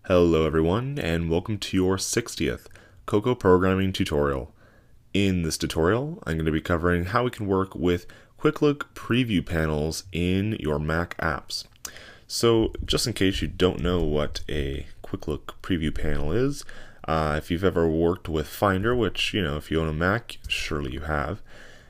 Hello everyone, and welcome to your 60th Cocoa programming tutorial. In this tutorial, I'm going to be covering how we can work with quick look preview panels in your Mac apps. So just in case you don't know what a quick look preview panel is, if you've ever worked with Finder, which, if you own a Mac, surely you have,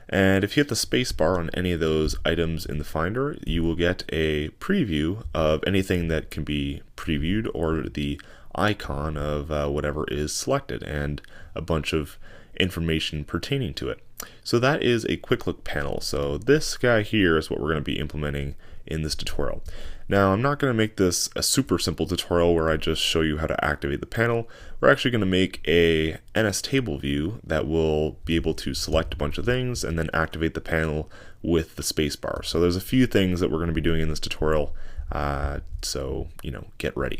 and if you hit the space bar on any of those items in the Finder, you will get a preview of anything that can be previewed, or the icon of whatever is selected, and a bunch of information pertaining to it. So that is a quick look panel. So this guy here is what we're going to be implementing in this tutorial. Now, I'm not going to make this a super simple tutorial where I just show you how to activate the panel. We're actually going to make a NS table view that will be able to select a bunch of things and then activate the panel with the spacebar. So there's a few things that we're going to be doing in this tutorial, so get ready.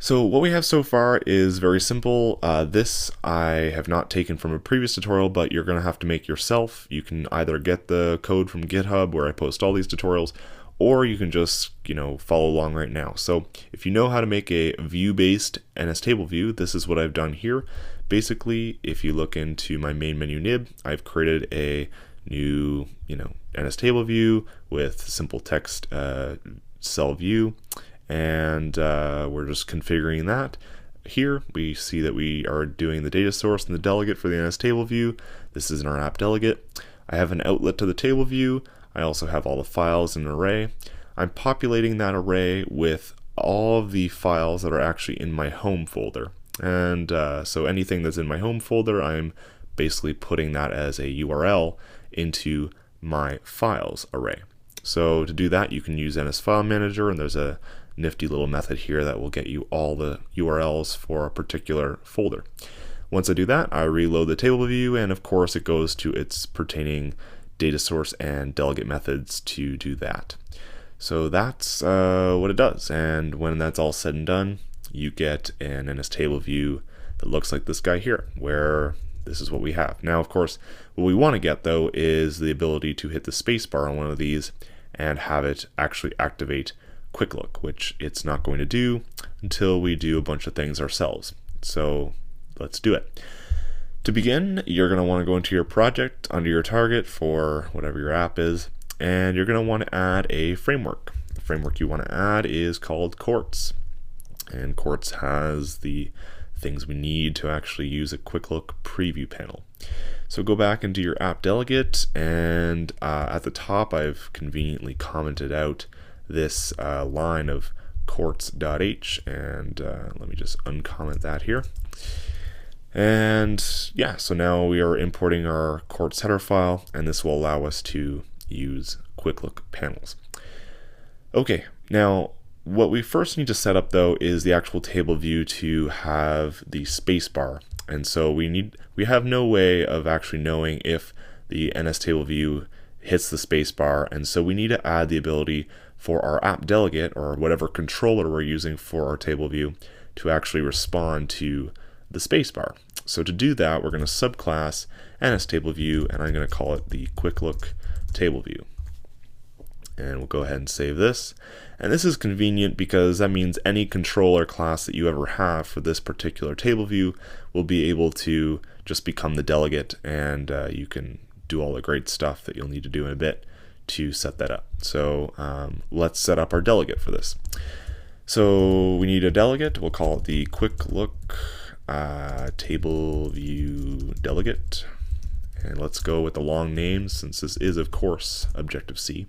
So what we have so far is very simple. This I have not taken from a previous tutorial, but you're going to have to make yourself. You can either get the code from GitHub, where I post all these tutorials, or you can just follow along right now. So if you know how to make a view-based NS table view, this is what I've done here. Basically, if you look into my main menu nib, I've created a new NS table view with simple text cell view, and we're just configuring that. Here we see that we are doing the data source and the delegate for the NS table view. This is in our app delegate. I have an outlet to the table view. I also have all the files in an array. I'm populating that array with all of the files that are actually in my home folder. And so anything that's in my home folder, I'm basically putting that as a URL into my files array. So to do that, you can use NS File Manager, and there's a nifty little method here that will get you all the URLs for a particular folder. Once I do that, I reload the table view, and of course it goes to its pertaining data source and delegate methods to do that. So that's what it does, and when that's all said and done, you get an NS table view that looks like this guy here, where this is what we have. Now, of course, what we want to get though is the ability to hit the spacebar on one of these and have it actually activate quick look, which it's not going to do until we do a bunch of things ourselves. So let's do it. To begin, you're going to want to go into your project under your target for whatever your app is, and you're going to want to add a framework. The framework you want to add is called Quartz, and Quartz has the things we need to actually use a quick look preview panel. So go back into your app delegate, and at the top I've conveniently commented out this line of quartz.h, and let me just uncomment that here. And yeah, so now we are importing our Quartz header file, and this will allow us to use quick look panels. Okay, now what we first need to set up though is the actual table view to have the spacebar. And so we have no way of actually knowing if the NS table view hits the spacebar, and so we need to add the ability for our app delegate, or whatever controller we're using for our table view, to actually respond to the spacebar. So to do that, we're going to subclass NS table view, and I'm going to call it the quick look table view. And we'll go ahead and save this. And this is convenient because that means any controller class that you ever have for this particular table view will be able to just become the delegate, and you can do all the great stuff that you'll need to do in a bit to set that up. So let's set up our delegate for this. So we need a delegate. We'll call it the quick look table view delegate, and let's go with the long name since this is of course Objective-C.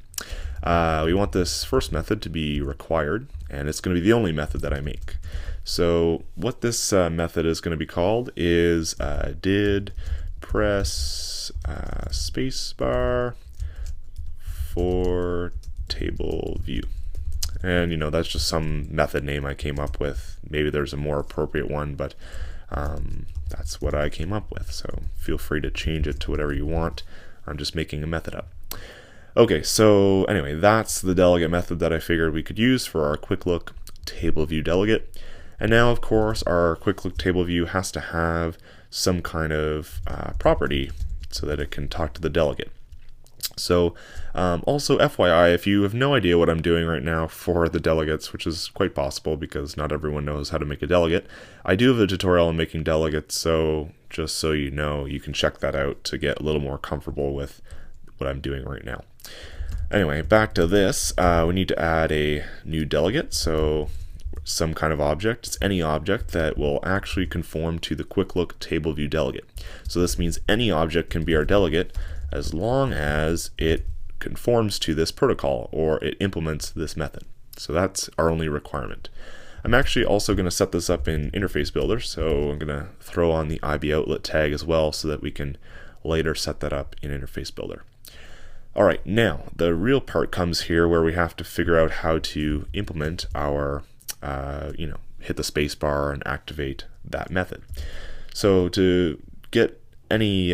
We want this first method to be required, and it's going to be the only method that I make. So what this method is going to be called is did press spacebar for table view. And that's just some method name I came up with. Maybe there's a more appropriate one, but that's what I came up with. So feel free to change it to whatever you want. I'm just making a method up. Okay, so anyway, that's the delegate method that I figured we could use for our quick look table view delegate. And now, of course, our quick look table view has to have some kind of property so that it can talk to the delegate. So also FYI, if you have no idea what I'm doing right now for the delegates, which is quite possible because not everyone knows how to make a delegate, I do have a tutorial on making delegates, so just so you know, you can check that out to get a little more comfortable with what I'm doing right now. Anyway, back to this, we need to add a new delegate, so some kind of object. It's any object that will actually conform to the quick look table view delegate. So this means any object can be our delegate as long as it conforms to this protocol or it implements this method. So that's our only requirement. I'm actually also going to set this up in Interface Builder, so I'm going to throw on the IB outlet tag as well so that we can later set that up in Interface Builder. Alright, now the real part comes here where we have to figure out how to implement our, hit the spacebar and activate that method. So to get any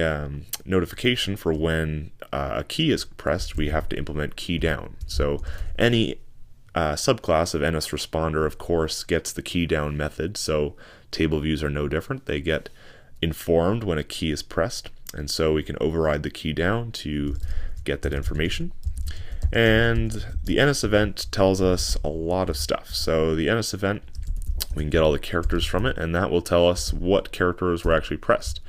notification for when a key is pressed, we have to implement key down. So any subclass of NSResponder, of course, gets the key down method, so table views are no different. They get informed when a key is pressed, and so we can override the key down to get that information. And the NS event tells us a lot of stuff. So the NS event, we can get all the characters from it, and that will tell us what characters were actually pressed.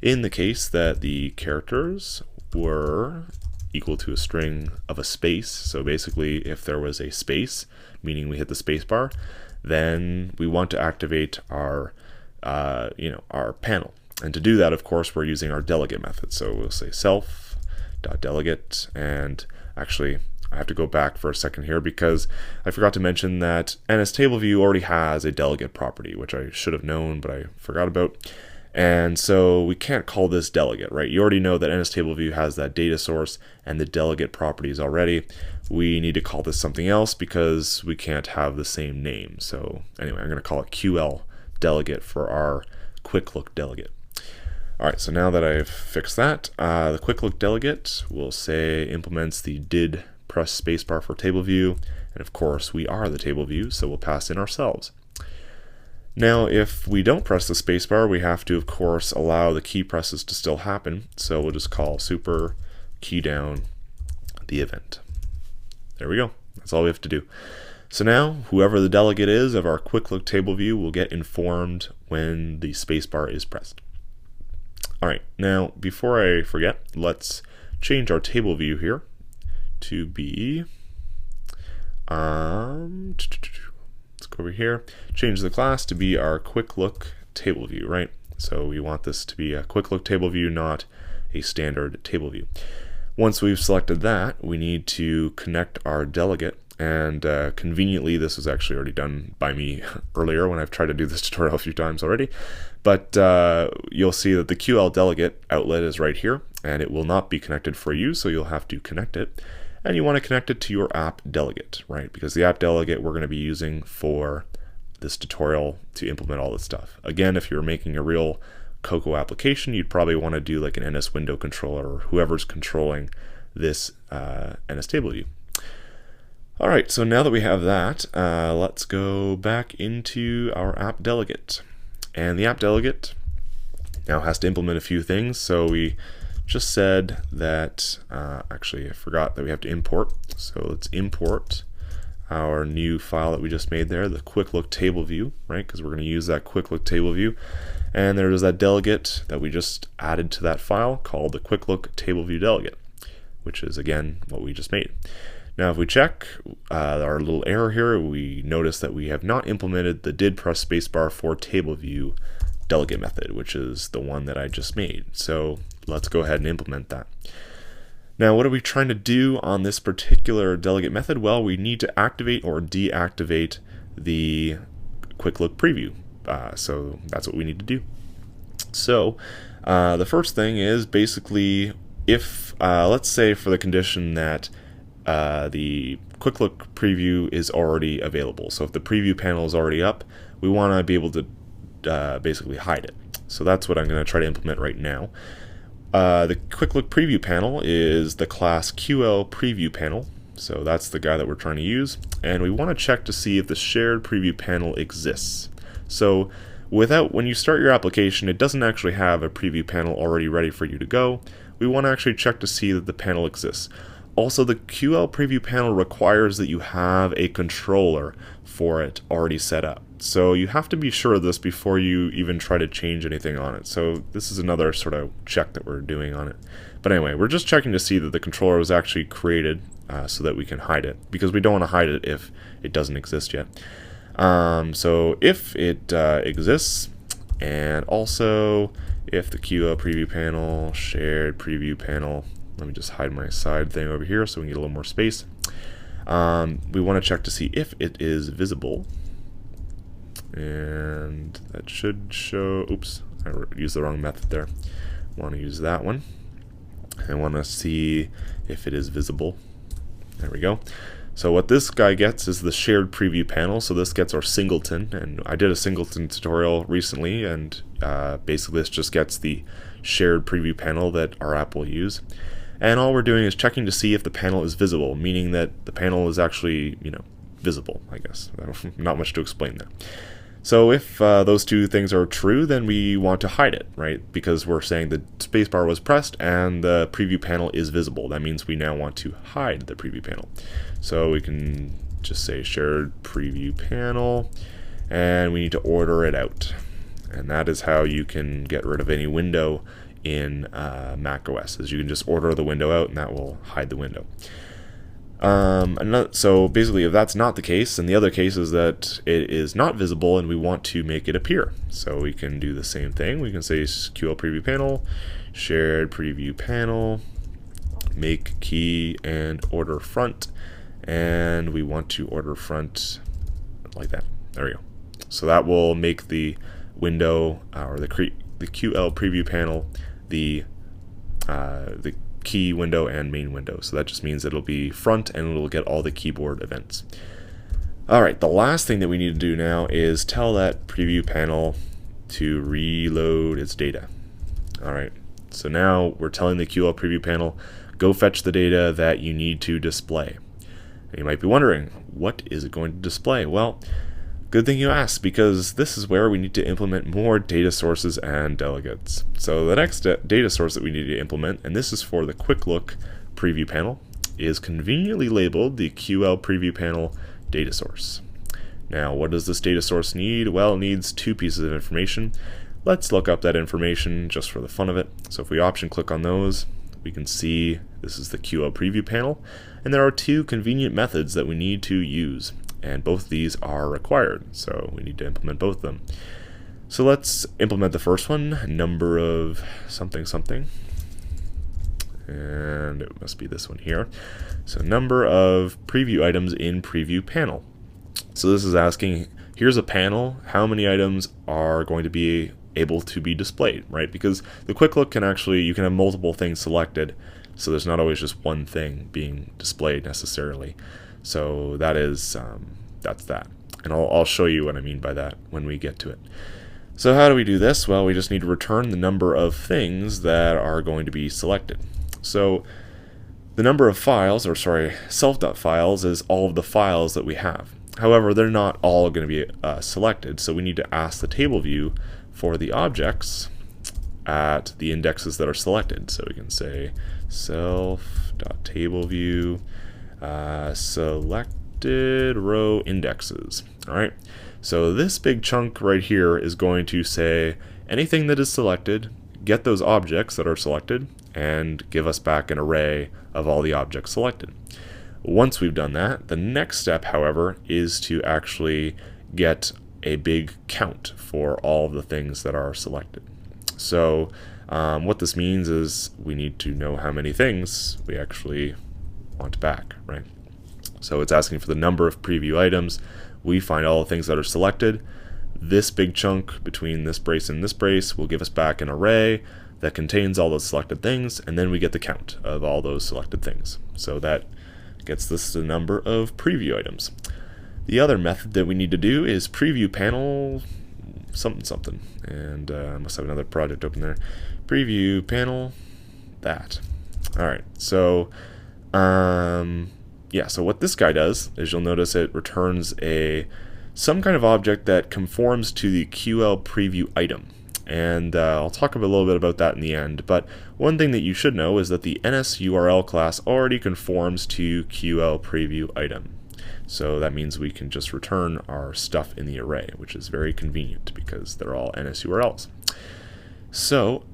In the case that the characters were equal to a string of a space, so basically if there was a space, meaning we hit the space bar, then we want to activate our our panel. And to do that, of course, we're using our delegate method. So we'll say self.delegate, and actually I have to go back for a second here because I forgot to mention that NSTableView already has a delegate property, which I should have known, but I forgot about. And so we can't call this delegate, right? You already know that NSTableView has that data source and the delegate properties already. We need to call this something else because we can't have the same name. So anyway, I'm going to call it QL delegate for our quick look delegate. All right, so now that I've fixed that, the quick look delegate will say implements the did press spacebar for table view, and of course we are the table view, so we'll pass in ourselves. Now, if we don't press the spacebar, we have to, of course, allow the key presses to still happen. So we'll just call super key down the event. There we go. That's all we have to do. So now, whoever the delegate is of our quick look table view will get informed when the spacebar is pressed. All right. Now, before I forget, let's change our table view here to be let's go over here, change the class to be our quick look table view, right? So we want this to be a quick look table view, not a standard table view. Once we've selected that, we need to connect our delegate, and conveniently this was actually already done by me earlier when I've tried to do this tutorial a few times already, but you'll see that the QL delegate outlet is right here, and it will not be connected for you, so you'll have to connect it. And you want to connect it to your app delegate, right? Because the app delegate we're going to be using for this tutorial to implement all this stuff. Again, if you're making a real Cocoa application, you'd probably want to do like an NS window controller or whoever's controlling this NS table view. All right, so now that we have that, let's go back into our app delegate. And the app delegate now has to implement a few things. So we just said that, actually I forgot that we have to import. So let's import our new file that we just made there, the quick look table view, right? Because we're going to use that quick look table view. And there's that delegate that we just added to that file called the quick look table view delegate, which is again what we just made. Now if we check our little error here, we notice that we have not implemented the did press spacebar for table view delegate method, which is the one that I just made. So let's go ahead and implement that. Now what are we trying to do on this particular delegate method? Well, we need to activate or deactivate the quick look preview. So that's what we need to do. So the first thing is basically if, let's say for the condition that the quick look preview is already available. So if the preview panel is already up, we want to be able to basically hide it. So that's what I'm going to try to implement right now. The quick look preview panel is the class QL preview panel. So that's the guy that we're trying to use. And we want to check to see if the shared preview panel exists. So when you start your application, it doesn't actually have a preview panel already ready for you to go. we want to actually check to see that the panel exists. Also, the QL preview panel requires that you have a controller for it already set up. So you have to be sure of this before you even try to change anything on it. So this is another sort of check that we're doing on it. But anyway, we're just checking to see that the controller was actually created so that we can hide it, because we don't want to hide it if it doesn't exist yet. So if it exists, and also if the QL preview panel, shared preview panel, let me just hide my side thing over here so we can get a little more space. We want to check to see if it is visible. And that should show, oops, I used the wrong method there. Want to use that one. I want to see if it is visible. There we go. So what this guy gets is the shared preview panel. So this gets our singleton, and I did a singleton tutorial recently, and basically this just gets the shared preview panel that our app will use. And all we're doing is checking to see if the panel is visible, meaning that the panel is actually, visible, I guess. Not much to explain there. So if those two things are true, then we want to hide it, right? Because we're saying the spacebar was pressed and the preview panel is visible. That means we now want to hide the preview panel. So we can just say shared preview panel, and we need to order it out. And that is how you can get rid of any window in Mac OS, is you can just order the window out and that will hide the window. So basically, if that's not the case, then the other case is that it is not visible and we want to make it appear. So we can do the same thing. We can say QL preview panel, shared preview panel, make key and order front, and we want to order front like that. There we go. So that will make the window or the QL preview panel the key window and main window. So that just means it'll be front and it'll get all the keyboard events. Alright, the last thing that we need to do now is tell that preview panel to reload its data. Alright, so now we're telling the QL preview panel, go fetch the data that you need to display. And you might be wondering, what is it going to display? Well, good thing you asked, because this is where we need to implement more data sources and delegates. So the next data source that we need to implement, and this is for the quick look preview panel, is conveniently labeled the QL preview panel data source. Now, what does this data source need? Well, it needs two pieces of information. Let's look up that information just for the fun of it. So if we option click on those, we can see this is the QL preview panel, and there are two convenient methods that we need to use. And both these are required, so we need to implement both of them. So let's implement the first one, number of something something, and it must be this one here. So number of preview items in preview panel. So this is asking, here's a panel, how many items are going to be able to be displayed, right? Because the quick look can actually, you can have multiple things selected, so there's not always just one thing being displayed necessarily. So that is, that's that. And I'll show you what I mean by that when we get to it. So how do we do this? Well, we just need to return the number of things that are going to be selected. So the number of files, or sorry, self.files is all of the files that we have. However, they're not all going to be selected, so we need to ask the table view for the objects at the indexes that are selected. So we can say self.tableview selected row indexes. Alright, so this big chunk right here is going to say anything that is selected, get those objects that are selected, and give us back an array of all the objects selected. Once we've done that, the next step, however, is to actually get a big count for all of the things that are selected. So what this means is we need to know how many things we actually want back, right? So it's asking for the number of preview items. We find all the things that are selected. This big chunk between this brace and this brace will give us back an array that contains all those selected things, and then we get the count of all those selected things. So that gets us the number of preview items. The other method that we need to do is preview panel something something, and I must have another project open there. Preview panel that. Alright, so yeah, so what this guy does is you'll notice it returns some kind of object that conforms to the QL preview item. And I'll talk a little bit about that in the end. But one thing that you should know is that the NSURL class already conforms to QL preview item. So that means we can just return our stuff in the array, which is very convenient because they're all NSURLs. So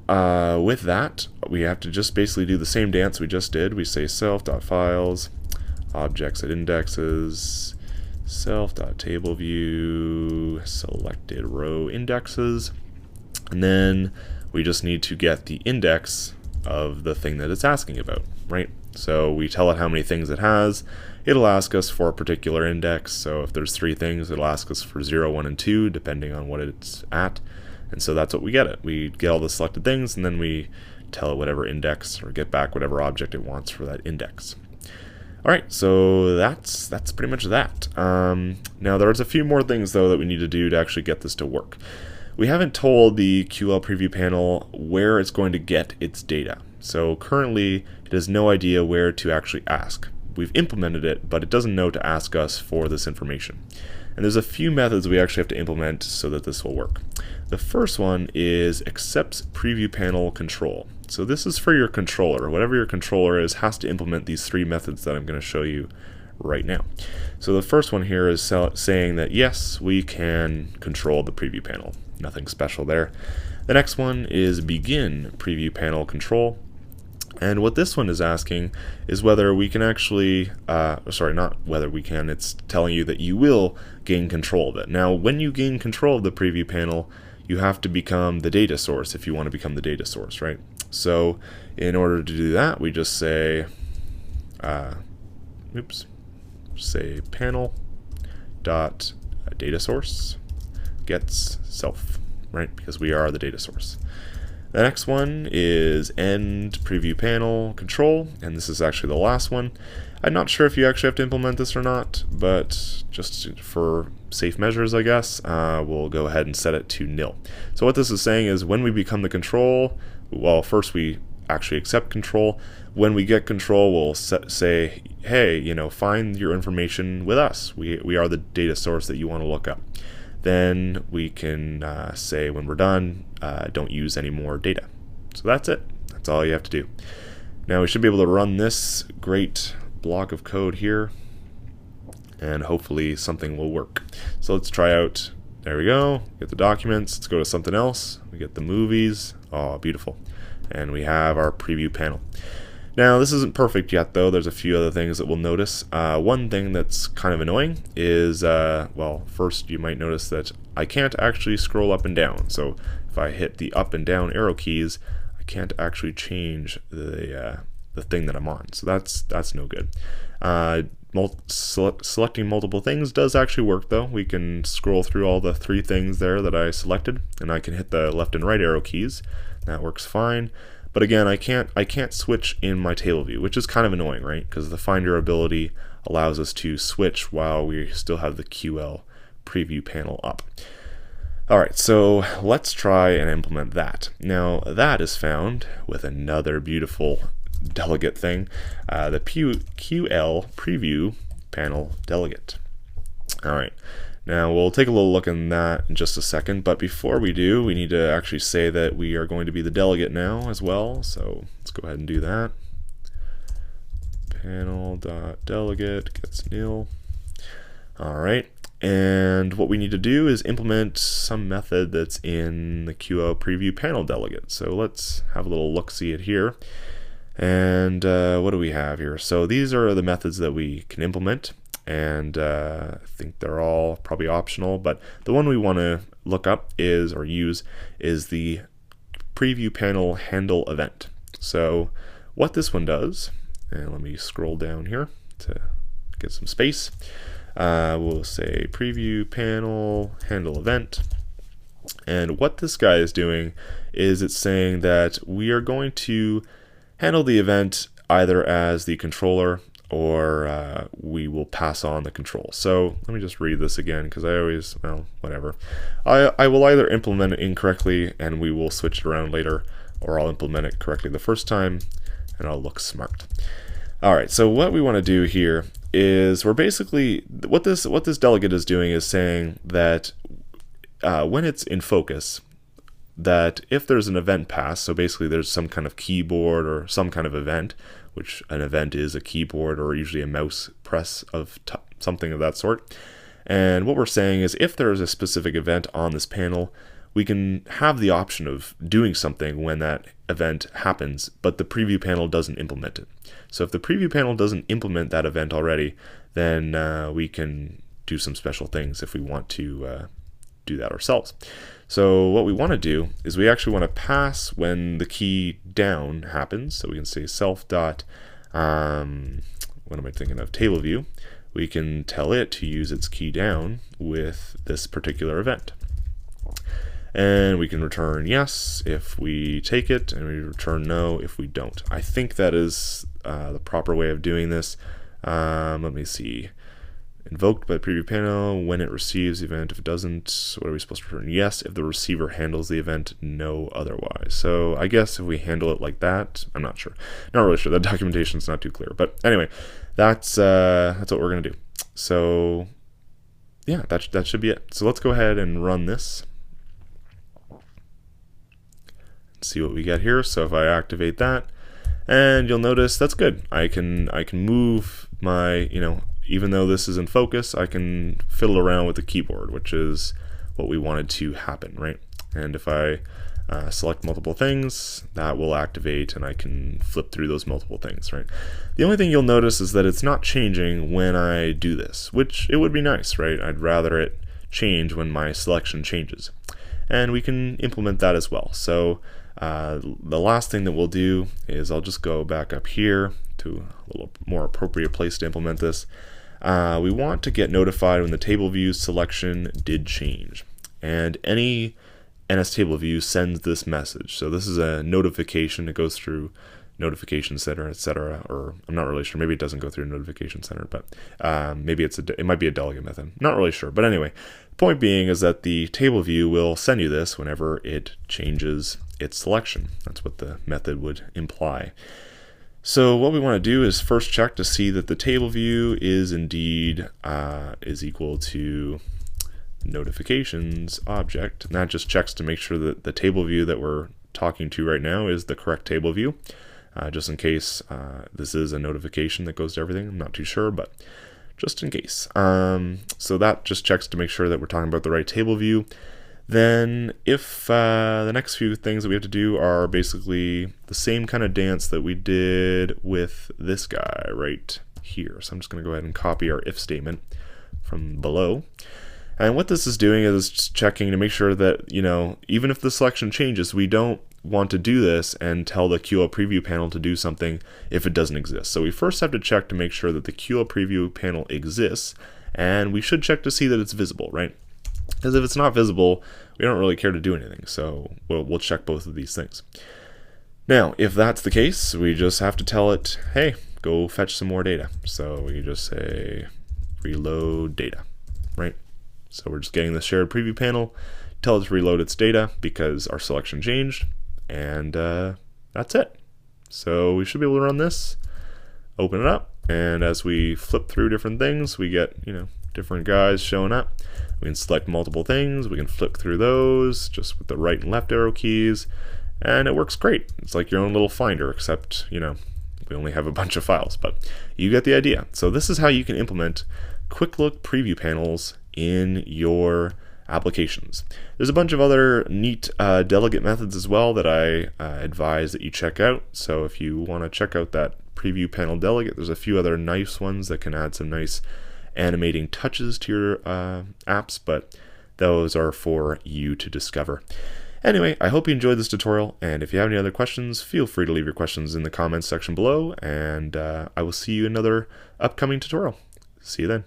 with that, we have to just basically do the same dance we just did. We say self.files, objects at indexes, self.tableview, selected row indexes, and then we just need to get the index of the thing that it's asking about, right? So we tell it how many things it has. It'll ask us for a particular index. So if there's 3 things, it'll ask us for 0, 1, and 2, depending on what it's at. And so that's what we get it. We get all the selected things, and then we tell it whatever index or get back whatever object it wants for that index. All right, so that's pretty much that. Now there's a few more things though that we need to do to actually get this to work. We haven't told the QL preview panel where it's going to get its data. So currently it has no idea where to actually ask. We've implemented it, but it doesn't know to ask us for this information. And there's a few methods we actually have to implement so that this will work. The first one is accepts preview panel control. So this is for your controller. Whatever your controller is has to implement these 3 methods that I'm going to show you right now. So the first one here is saying that yes, we can control the preview panel. Nothing special there. The next one is begin preview panel control. And what this one is asking is whether we can actually, sorry, not whether we can, it's telling you that you will gain control of it. Now, when you gain control of the preview panel, you have to become the data source if you want to become the data source, right? So in order to do that, we just say, say panel dot data source gets self, right? Because we are the data source. The next one is end preview panel control, and this is actually the last one. I'm not sure if you actually have to implement this or not, but just for safe measures, I guess, we'll go ahead and set it to nil. So what this is saying is when we become the control, well, first we actually accept control. When we get control, we'll say, hey, find your information with us. We are the data source that you want to look up. Then we can say when we're done, don't use any more data. So that's it. That's all you have to do. Now we should be able to run this great block of code here, and hopefully something will work. So let's try out, there we go, get the documents, let's go to something else, we get the movies, oh beautiful, and we have our preview panel. Now this isn't perfect yet though, there's a few other things that we'll notice. One thing that's kind of annoying is, well, first you might notice that I can't actually scroll up and down. So if I hit the up and down arrow keys, I can't actually change the thing that I'm on. So that's no good. Selecting multiple things does actually work though. We can scroll through all the 3 things there that I selected, and I can hit the left and right arrow keys. That works fine. But again, I can't switch in my table view, which is kind of annoying, right? Because the finder ability allows us to switch while we still have the QL preview panel up. Alright, so let's try and implement that. Now that is found with another beautiful delegate thing, the QL preview panel delegate. Alright, now we'll take a little look in that in just a second, but before we do, we need to actually say that we are going to be the delegate now as well, so let's go ahead and do that. Panel.delegate gets nil. Alright, and what we need to do is implement some method that's in the QL preview panel delegate. So let's have a little look-see at here. And what do we have here? So these are the methods that we can implement, and I think they're all probably optional, but the one we want to look up is, or use, is the preview panel handle event. So what this one does, and let me scroll down here to get some space. We'll say preview panel handle event, and what this guy is doing is it's saying that we are going to handle the event either as the controller or we will pass on the control. So let me just read this again because I always, well, whatever. I will either implement it incorrectly and we will switch it around later, or I'll implement it correctly the first time and I'll look smart. Alright, so what we want to do here is we're basically, what this delegate is doing is saying that when it's in focus, that if there's an event pass, so basically there's some kind of keyboard or some kind of event, which an event is a keyboard or usually a mouse press of something of that sort. And what we're saying is if there is a specific event on this panel, we can have the option of doing something when that event happens, but the preview panel doesn't implement it. So if the preview panel doesn't implement that event already, then we can do some special things if we want to do that ourselves. So what we want to do is we actually want to pass when the key down happens. So we can say self dot, what am I thinking of, table view. We can tell it to use its key down with this particular event. And we can return yes if we take it, and we return no if we don't. I think that is the proper way of doing this. Let me see. Invoked by the preview panel when it receives the event. If it doesn't, what are we supposed to return? Yes if the receiver handles the event, no otherwise. So I guess if we handle it like that, I'm not sure. Not really sure. The documentation is not too clear. But anyway, that's what we're going to do. So yeah, that should be it. So let's go ahead and run this. See what we get here. So if I activate that, and you'll notice that's good. I can move my, even though this is in focus, I can fiddle around with the keyboard, which is what we wanted to happen, right? And if I select multiple things, that will activate and I can flip through those multiple things, right? The only thing you'll notice is that it's not changing when I do this, which it would be nice, right? I'd rather it change when my selection changes. And we can implement that as well. So the last thing that we'll do is I'll just go back up here to a little more appropriate place to implement this. We want to get notified when the table view selection did change. And any NS table view sends this message. So this is a notification. It goes through Notification Center, etc. Or I'm not really sure. Maybe it doesn't go through Notification Center, but maybe it might be a delegate method. Not really sure. But anyway, the point being is that the table view will send you this whenever it changes its selection. That's what the method would imply. So what we want to do is first check to see that the table view is indeed is equal to notifications object, and that just checks to make sure that the table view that we're talking to right now is the correct table view, just in case this is a notification that goes to everything. I'm not too sure, but just in case. So that just checks to make sure that we're talking about the right table view. Then if the next few things that we have to do are basically the same kind of dance that we did with this guy right here. So I'm just going to go ahead and copy our if statement from below. And what this is doing is just checking to make sure that, even if the selection changes, we don't want to do this and tell the QL preview panel to do something if it doesn't exist. So we first have to check to make sure that the QL preview panel exists, and we should check to see that it's visible, right? Because if it's not visible, we don't really care to do anything. So we'll check both of these things. Now, if that's the case, we just have to tell it, hey, go fetch some more data. So we just say reload data, right? So we're just getting the shared preview panel, tell it to reload its data because our selection changed, and that's it. So we should be able to run this, open it up, and as we flip through different things, we get, different guys showing up. We can select multiple things, we can flip through those just with the right and left arrow keys, and it works great. It's like your own little finder, except, we only have a bunch of files, but you get the idea. So this is how you can implement quick look preview panels in your applications. There's a bunch of other neat delegate methods as well that I advise that you check out. So if you want to check out that preview panel delegate, there's a few other nice ones that can add some nice animating touches to your apps, but those are for you to discover. Anyway, I hope you enjoyed this tutorial, and if you have any other questions, feel free to leave your questions in the comments section below, and I will see you in another upcoming tutorial. See you then.